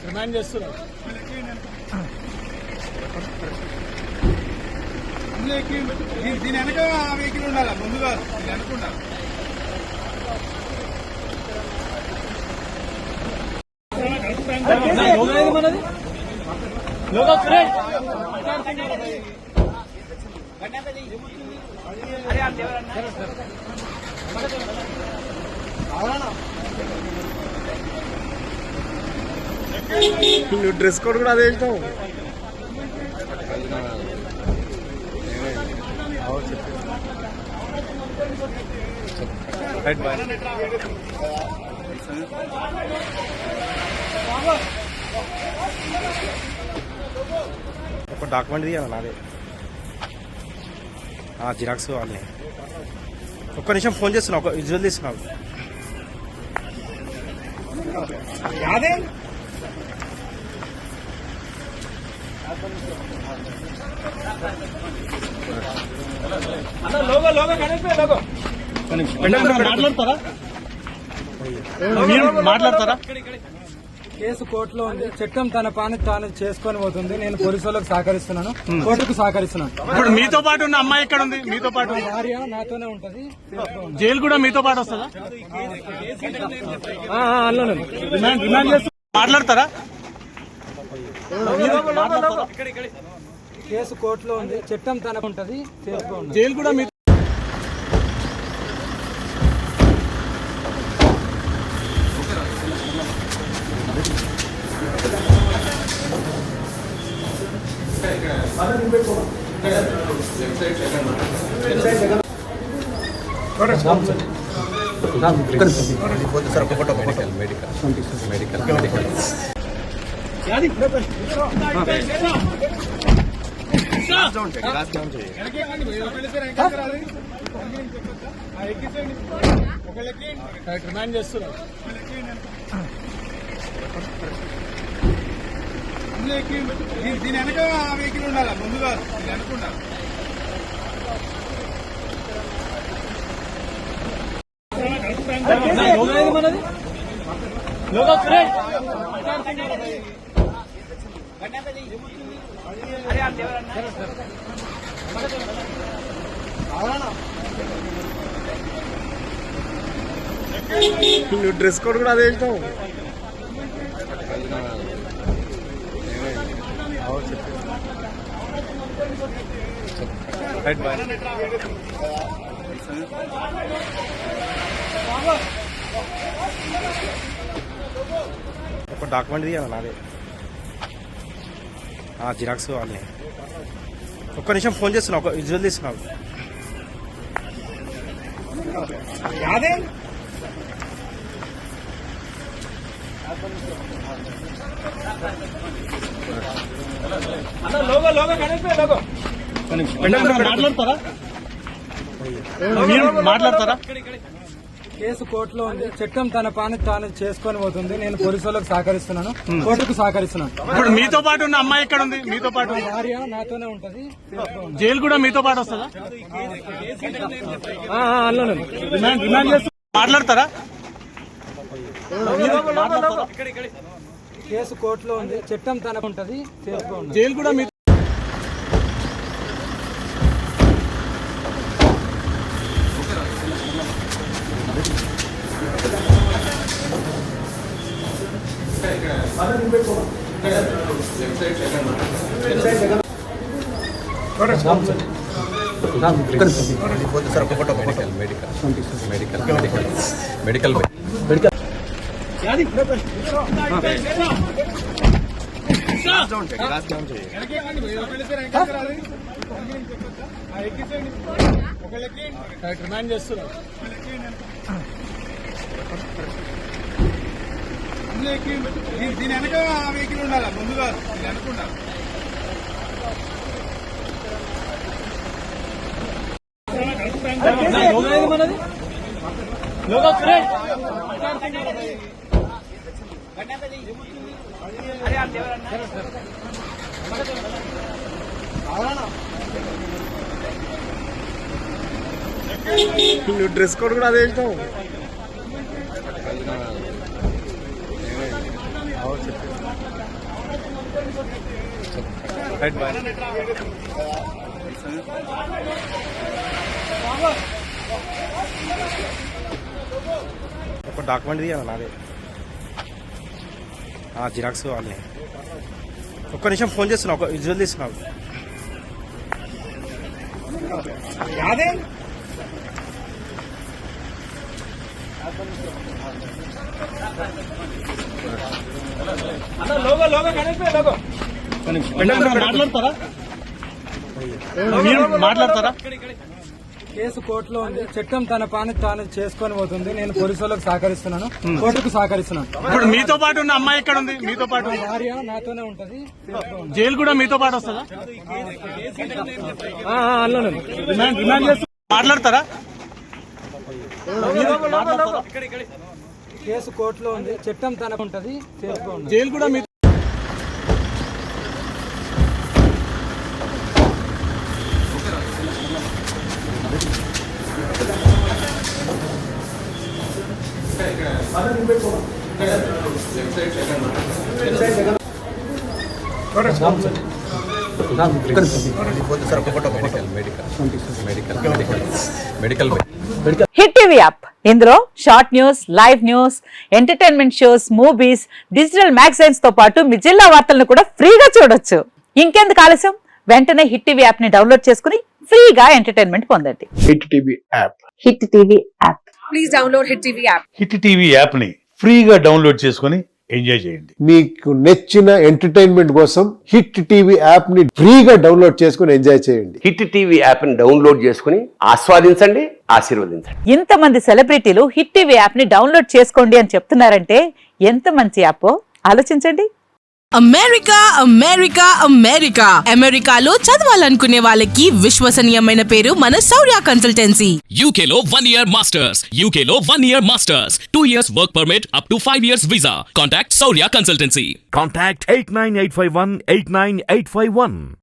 Remand చేస్తున్నారు. దీని వెనక వెహికల్ ఉండాలా, ముందుగా అనుకుంటా. నువ్వు డ్రెస్ కోడ్ కూడా అదే ఇష్టం. ఒక డాక్యుమెంట్ తీయాలి నాదే, జిరాక్స్ కావాలి. ఒక్క నిమిషం ఫోన్ చేస్తున్నా, ఒక విజువల్ తీస్తున్నావు. మాట్లాడతారా? కేసు కోర్టులో ఉంది. చట్టం తన పని తాను చేసుకొని పోతుంది. నేను పోలీసు వాళ్ళకి సహకరిస్తున్నాను, కోర్టుకు సహకరిస్తున్నాను. ఇప్పుడు మీతో పాటు ఉన్న అమ్మాయి ఎక్కడ ఉంది? మీతో పాటు భార్య నాతోనే ఉంటది. జైలు కూడా మీతో పాటు వస్తుందా? మాట్లాడతారా? కేసు కోర్టులో ఉంది. చట్టం తన ఉంటది, చేసుకోండి. జైలు కూడా మీ రిమాండ్ చేస్తున్నారు. దీని వెనక వెహికల్ ఉండాలా, ముందుగా అనుకుంటా. నువ్వు డ్రెస్ కోడ్ కూడా అదే ఇష్టం. ఒక డాక్యుమెంట్ తీయాలి నాదే, జిరాక్స్ కావాలి. ఒక్క నిమిషం ఫోన్ చేస్తున్నా, ఒక విజువల్ తీస్తున్నావు. మాట్లాడతారా? కేసు కోర్టులో ఉంది. చట్టం తన పని తాను చేసుకొని పోతుంది. నేను పోలీసు వాళ్ళకి సహకరిస్తున్నాను, కోర్టుకు సహకరిస్తున్నాను. ఇప్పుడు మీతో పాటు ఉన్న అమ్మాయి ఎక్కడ ఉంది? మీతో పాటు భార్య నాతోనే ఉంటది. జైలు కూడా మీతో పాటు వస్తుందా? మాట్లాడతారా? కేసు కోర్టులో ఉంది. చట్టం తన ఉంటది, చేసుకోండి. జైలు కూడా మీ మెడికల్ రిమాండ్ చేస్తున్నారు. దీని వెనక వెహికల్ ఉండాలా, ముందుగా అనుకుంటా. నువ్వు డ్రెస్ కోడ్ కూడా అదే వేసినావు. Right bye. ఒక డాక్యుమెంట్ తీయాలి నాదే. జిరాక్స్ కావాలి. ఒక్క నిమిషం ఫోన్ చేస్తున్నా, ఒక విజువల్ తీసుకున్నావు. మాట్లాడతారా? మీరు మాట్లాడతారా? కేసు కోర్టులో ఉంది. చట్టం తన పని తాను చేసుకొని పోతుంది. నేను పోలీసు వాళ్ళకి సహకరిస్తున్నాను, కోర్టుకు సహకరిస్తున్నాను. ఇప్పుడు మీతో పాటు ఉన్న అమ్మాయి ఎక్కడ ఉంది? మీతో పాటు భార్య నాతోనే ఉంటది. జైలు కూడా మీతో పాటు వస్తుందా? డిమాండ్ చేస్తూ మాట్లాడతారా? మీరు మాట్లాడతారా? కేసు కోర్టులో ఉంది. చట్టం తన ఉంటది, చేసుకోండి. జైలు కూడా మీ హిట్ టీవీ యాప్ ఇందులో short news, live news, entertainment shows, movies, digital magazines తో పాటు మీ జిల్లా వార్తలను కూడా ఫ్రీగా చూడొచ్చు. ఇంకెందుకు ఆలస్యం, వెంటనే హిట్ టీవీ యాప్ ని డౌన్లోడ్ చేసుకుని ఫ్రీగా ఎంటర్టైన్మెంట్ పొందండి. Hit TV app. Hit TV app. Hit TV app ని ఫ్రీగా డౌన్లోడ్ చేసుకుని ఎంజాయ్ చేయండి. మీకు నచ్చిన ఎంటర్టైన్మెంట్ కోసం హిట్ టీవీ యాప్ ని ఫ్రీగా డౌన్లోడ్ చేసుకుని ఎంజాయ్ చేయండి. హిట్ టీవీ యాప్ ని డౌన్లోడ్ చేసుకుని ఆస్వాదించండి, ఆశీర్వదించండి. ఇంతమంది సెలబ్రిటీలు హిట్ టీవీ యాప్ ని డౌన్లోడ్ చేసుకోండి అని చెప్తున్నారంటే ఎంత మంచి యాప్ ఆలోచించండి. అమెరికా అమెరికా అమెరికా అమెరికాలో చదవాలనుకునే వాళ్ళకి విశ్వసనీయమైన పేరు మన శౌర్య కన్సల్టెన్సీ. UK లో 1 year masters, UK లో 1 year masters, 2 years work permit up to 5 years visa. Contact Saurya Consultancy. Contact 89851 89851.